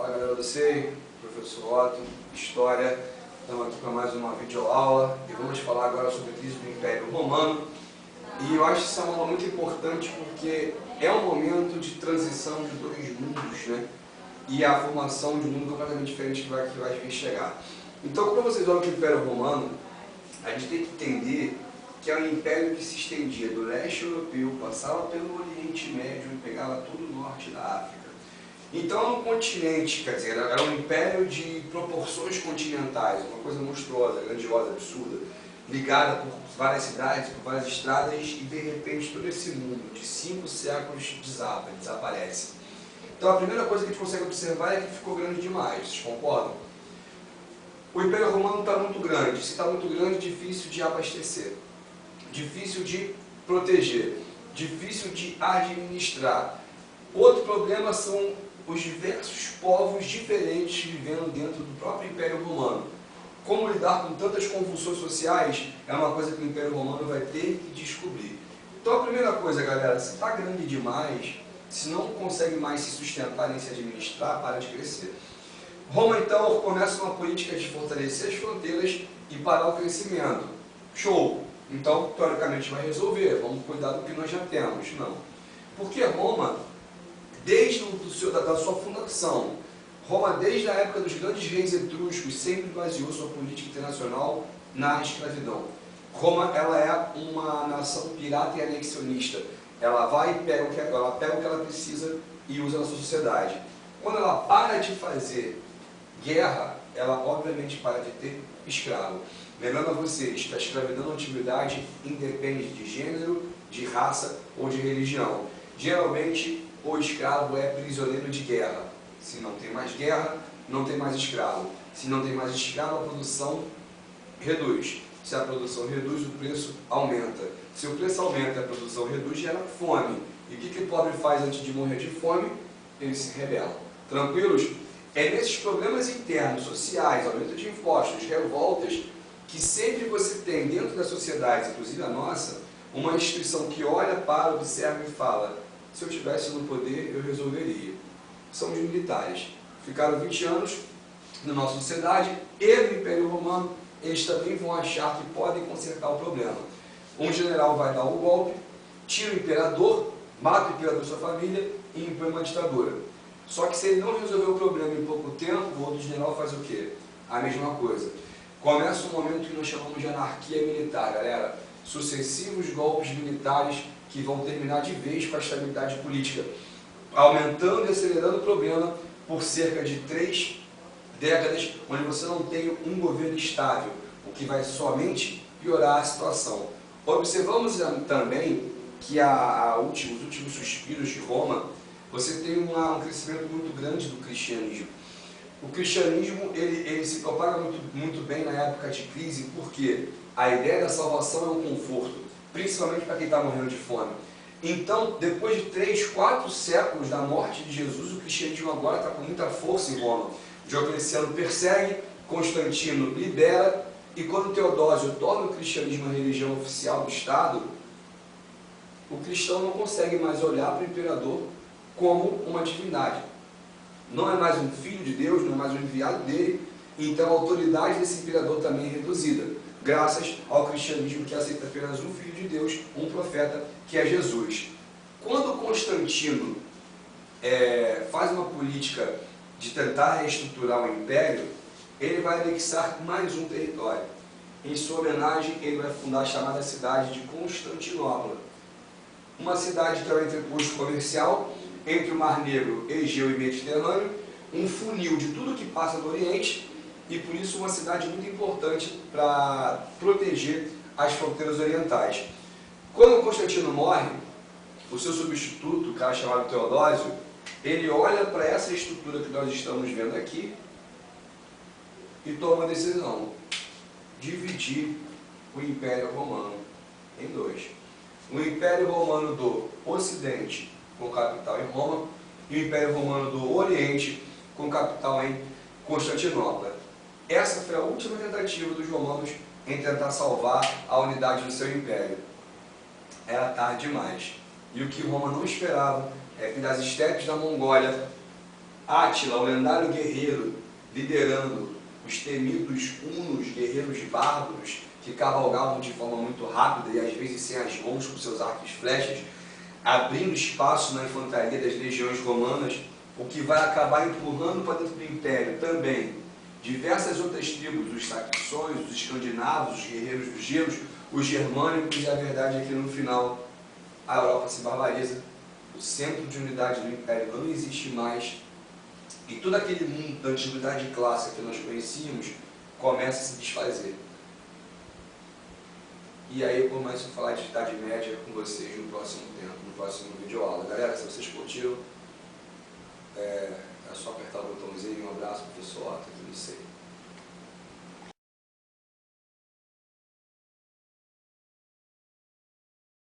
Fala galera do SEI, professor Otto, História. Estamos aqui para mais uma videoaula e vamos falar agora sobre a crise do Império Romano. E eu acho que isso é uma aula muito importante porque é um momento de transição de dois mundos, né? E a formação de um mundo completamente diferente que vai vir chegar. Então, quando vocês olham para o Império Romano, a gente tem que entender que é um império que se estendia do leste europeu, passava pelo Oriente Médio e pegava todo o norte da África. Então, no continente, quer dizer, era um império de proporções continentais, uma coisa monstruosa, grandiosa, absurda, ligada por várias cidades, por várias estradas, e de repente todo esse mundo de 5 séculos desaparece. Então, a primeira coisa que a gente consegue observar é que ficou grande demais, vocês concordam? O Império Romano está muito grande. Se está muito grande, difícil de abastecer, difícil de proteger, difícil de administrar. Outro problema são os diversos povos diferentes vivendo dentro do próprio Império Romano. Como lidar com tantas convulsões sociais é uma coisa que o Império Romano vai ter que descobrir. Então a primeira coisa, galera, se está grande demais, se não consegue mais se sustentar nem se administrar, para de crescer. Roma então começa uma política de fortalecer as fronteiras e parar o crescimento. Show! Então, teoricamente vai resolver, vamos cuidar do que nós já temos. Não. Porque Roma, desde da sua fundação, Roma, desde a época dos grandes reis etruscos, sempre baseou sua política internacional na escravidão. Roma, ela é uma nação pirata e anexionista. Ela vai e pega o que ela precisa e usa na sua sociedade. Quando ela para de fazer guerra, ela obviamente para de ter escravo. Lembrando a vocês que a escravidão na antiguidade independe de gênero, de raça ou de religião. Geralmente, o escravo é prisioneiro de guerra. Se não tem mais guerra, não tem mais escravo. Se não tem mais escravo, a produção reduz. Se a produção reduz, o preço aumenta. Se o preço aumenta e a produção reduz, gera fome. E o que o pobre faz antes de morrer de fome? Ele se rebela. Tranquilos? É nesses problemas internos, sociais, aumento de impostos, revoltas, que sempre você tem dentro da sociedade, inclusive a nossa, uma instituição que olha, para, observa e fala: se eu estivesse no poder, eu resolveria. São os militares. Ficaram 20 anos na nossa sociedade e no Império Romano, eles também vão achar que podem consertar o problema. Um general vai dar um golpe, tira o imperador, mata o imperador e sua família e impõe uma ditadura. Só que se ele não resolver o problema em pouco tempo, o outro general faz o quê? A mesma coisa. Começa um momento que nós chamamos de anarquia militar, galera. Sucessivos golpes militares que vão terminar de vez com a estabilidade política, aumentando e acelerando o problema por cerca de 3 décadas, onde você não tem um governo estável, o que vai somente piorar a situação. Observamos também que os últimos suspiros de Roma, você tem um crescimento muito grande do cristianismo. O cristianismo ele se propaga muito bem na época de crise, porque a ideia da salvação é um conforto, principalmente para quem está morrendo de fome. Então, depois de 3, 4 séculos da morte de Jesus, o cristianismo agora está com muita força em Roma. Diocleciano persegue, Constantino libera, e quando Teodósio torna o cristianismo a religião oficial do Estado, o cristão não consegue mais olhar para o imperador como uma divindade. Não é mais um filho de Deus, não é mais um enviado dele, então a autoridade desse imperador também é reduzida, graças ao cristianismo que aceita apenas um filho de Deus, um profeta, que é Jesus. Quando Constantino faz uma política de tentar reestruturar o império, ele vai anexar mais um território. Em sua homenagem, ele vai fundar a chamada cidade de Constantinopla. Uma cidade que é um entreposto comercial entre o Mar Negro, Egeu e Mediterrâneo, um funil de tudo que passa do Oriente, e por isso uma cidade muito importante para proteger as fronteiras orientais. Quando Constantino morre, o seu substituto, o cara chamado Teodósio, ele olha para essa estrutura que nós estamos vendo aqui e toma a decisão: dividir o Império Romano em 2. O Império Romano do Ocidente, com capital em Roma, e o Império Romano do Oriente, com capital em Constantinopla. Essa foi a última tentativa dos romanos em tentar salvar a unidade do seu império. Era tarde demais. E o que Roma não esperava é que das estepes da Mongólia Átila, o lendário guerreiro, liderando os temidos hunos, guerreiros bárbaros, que cavalgavam de forma muito rápida e às vezes sem as mãos com seus arcos e flechas, abrindo espaço na infantaria das legiões romanas, o que vai acabar empurrando para dentro do Império também diversas outras tribos, os saxões, os escandinavos, os guerreiros dos gelos, os germânicos, e a verdade é que no final a Europa se barbariza, o centro de unidade do Império não existe mais, e todo aquele mundo da antiguidade clássica que nós conhecíamos começa a se desfazer. E aí eu começo a falar de Idade Média com vocês no próximo tempo, no próximo vídeo aula. Galera, se vocês curtiram, é só apertar o botãozinho. Um abraço, professor Otto, tudo isso aí.